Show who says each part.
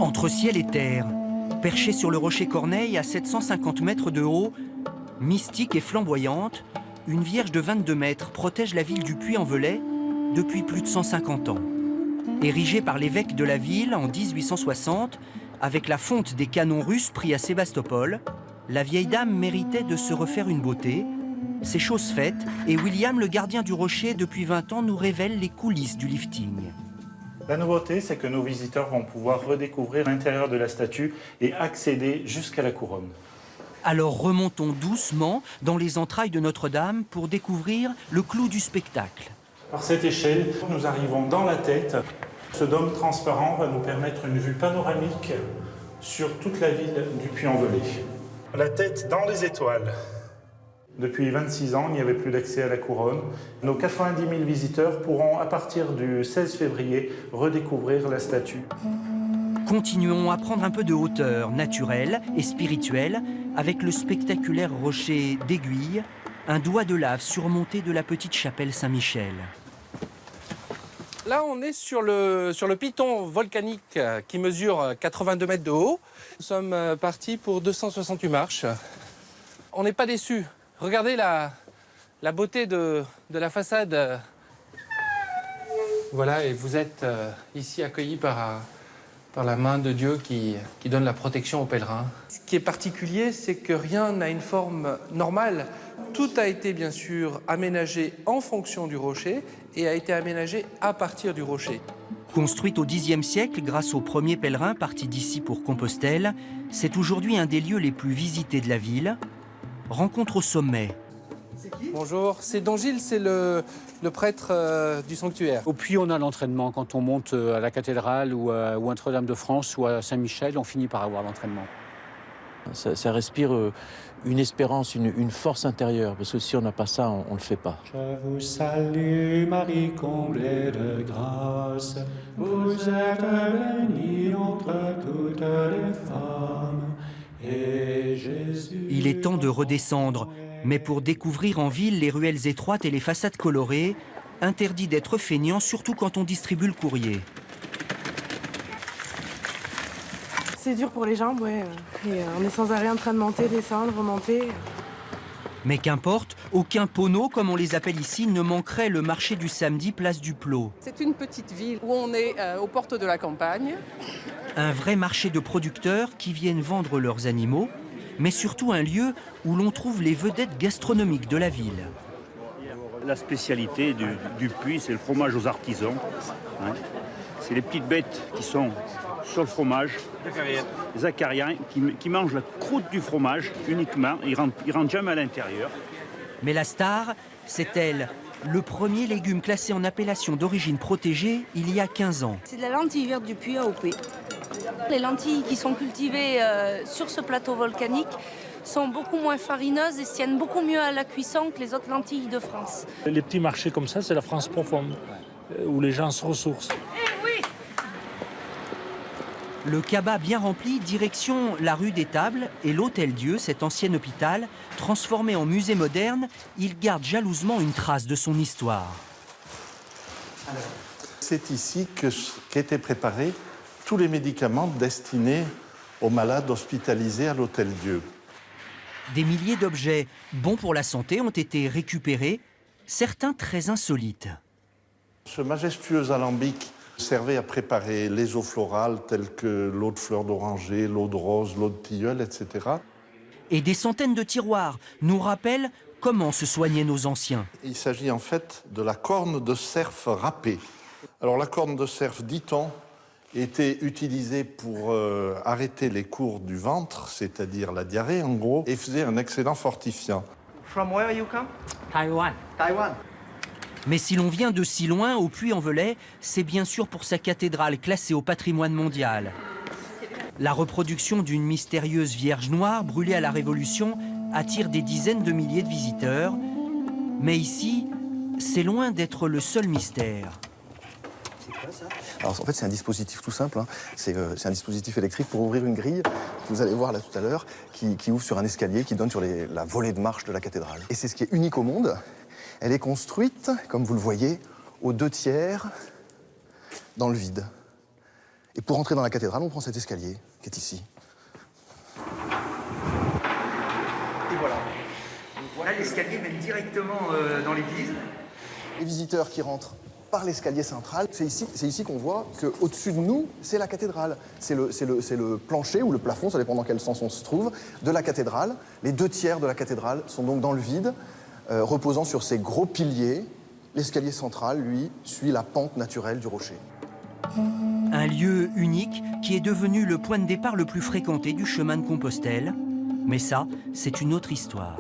Speaker 1: Entre ciel et terre, perchée sur le rocher Corneille à 750 mètres de haut, mystique et flamboyante, une vierge de 22 mètres protège la ville du Puy-en-Velay depuis plus de 150 ans. Érigée par l'évêque de la ville en 1860, avec la fonte des canons russes pris à Sébastopol, la vieille dame méritait de se refaire une beauté. C'est chose faite, et William, le gardien du rocher depuis 20 ans, nous révèle les coulisses du lifting.
Speaker 2: La nouveauté, c'est que nos visiteurs vont pouvoir redécouvrir l'intérieur de la statue et accéder jusqu'à la couronne.
Speaker 1: Alors remontons doucement dans les entrailles de Notre-Dame pour découvrir le clou du spectacle.
Speaker 2: Par cette échelle, nous arrivons dans la tête. Ce dôme transparent va nous permettre une vue panoramique sur toute la ville du Puy-en-Velay. La tête dans les étoiles. Depuis 26 ans, il n'y avait plus d'accès à la couronne. Nos 90 000 visiteurs pourront, à partir du 16 février, redécouvrir la statue.
Speaker 1: Continuons à prendre un peu de hauteur naturelle et spirituelle avec le spectaculaire rocher d'Aiguille, un doigt de lave surmonté de la petite chapelle Saint-Michel.
Speaker 3: Là, on est sur le piton volcanique qui mesure 82 mètres de haut. Nous sommes partis pour 268 marches. On n'est pas déçus. Regardez la beauté de la façade. Voilà, et vous êtes ici accueillis par la main de Dieu qui donne la protection aux pèlerins. Ce qui est particulier, c'est que rien n'a une forme normale. Tout a été bien sûr aménagé en fonction du rocher et a été aménagé à partir du rocher.
Speaker 1: Construite au Xe siècle grâce aux premiers pèlerins partis d'ici pour Compostelle, c'est aujourd'hui un des lieux les plus visités de la ville. Rencontre au sommet.
Speaker 3: Bonjour, c'est Don Gilles, c'est le prêtre du sanctuaire.
Speaker 4: Au Puy, on a l'entraînement. Quand on monte à la cathédrale ou à Notre-Dame-de-France ou à Saint-Michel, on finit par avoir l'entraînement.
Speaker 5: Ça respire une espérance, une force intérieure, parce que si on n'a pas ça, on ne le fait pas.
Speaker 6: Je vous salue, Marie comblée de grâce, vous êtes bénie entre toutes les femmes, et Jésus...
Speaker 1: Il est temps de redescendre, mais pour découvrir en ville les ruelles étroites et les façades colorées, interdit d'être feignant, surtout quand on distribue le courrier.
Speaker 7: C'est dur pour les jambes, ouais. Et on est sans arrêt en train de monter, descendre, remonter.
Speaker 1: Mais qu'importe, aucun poneau, comme on les appelle ici, ne manquerait le marché du samedi, place du Plot.
Speaker 8: C'est une petite ville où on est aux portes de la campagne.
Speaker 1: Un vrai marché de producteurs qui viennent vendre leurs animaux, mais surtout un lieu où l'on trouve les vedettes gastronomiques de la ville.
Speaker 9: La spécialité du Puy, c'est le fromage aux artisans. Hein. C'est les petites bêtes qui sont sur le fromage, les acariens, qui mangent la croûte du fromage uniquement, ils rentrent jamais à l'intérieur.
Speaker 1: Mais la star, c'est elle, le premier légume classé en appellation d'origine protégée il y a 15 ans.
Speaker 10: C'est de la lentille verte du Puy AOP. Les lentilles qui sont cultivées sur ce plateau volcanique sont beaucoup moins farineuses et se tiennent beaucoup mieux à la cuisson que les autres lentilles de France.
Speaker 11: Les petits marchés comme ça, c'est la France profonde, où les gens se ressourcent.
Speaker 1: Le cabas bien rempli, direction la rue des Tables et l'Hôtel-Dieu, cet ancien hôpital, transformé en musée moderne, il garde jalousement une trace de son histoire.
Speaker 12: C'est ici qu'étaient préparés tous les médicaments destinés aux malades hospitalisés à l'Hôtel-Dieu.
Speaker 1: Des milliers d'objets bons pour la santé ont été récupérés, certains très insolites.
Speaker 12: Ce majestueux alambic servait à préparer les eaux florales telles que l'eau de fleur d'oranger, l'eau de rose, l'eau de tilleul, etc.
Speaker 1: Et des centaines de tiroirs nous rappellent comment se soignaient nos anciens.
Speaker 12: Il s'agit en fait de la corne de cerf râpée. Alors la corne de cerf, dit-on, était utilisée pour arrêter les cours du ventre, c'est-à-dire la diarrhée en gros, et faisait un excellent fortifiant.
Speaker 13: From where you come?
Speaker 4: Taïwan.
Speaker 13: Taiwan.
Speaker 1: Mais si l'on vient de si loin, au Puy-en-Velay, c'est bien sûr pour sa cathédrale classée au patrimoine mondial. La reproduction d'une mystérieuse Vierge noire brûlée à la Révolution attire des dizaines de milliers de visiteurs. Mais ici, c'est loin d'être le seul mystère.
Speaker 14: Alors en fait c'est un dispositif tout simple, hein. C'est un dispositif électrique pour ouvrir une grille, vous allez voir là tout à l'heure, qui ouvre sur un escalier qui donne sur la volée de marche de la cathédrale. Et c'est ce qui est unique au monde. Elle est construite, comme vous le voyez, aux 2 tiers dans le vide. Et pour entrer dans la cathédrale, on prend cet escalier qui est ici.
Speaker 1: Et voilà. Voilà, l'escalier mène directement dans l'église.
Speaker 14: Les visiteurs qui rentrent par l'escalier central, c'est ici qu'on voit qu'au-dessus de nous, c'est la cathédrale. C'est le plancher ou le plafond, ça dépend dans quel sens on se trouve, de la cathédrale. Les 2/3 de la cathédrale sont donc dans le vide, reposant sur ces gros piliers. L'escalier central, lui, suit la pente naturelle du rocher.
Speaker 1: Un lieu unique qui est devenu le point de départ le plus fréquenté du chemin de Compostelle. Mais ça, c'est une autre histoire.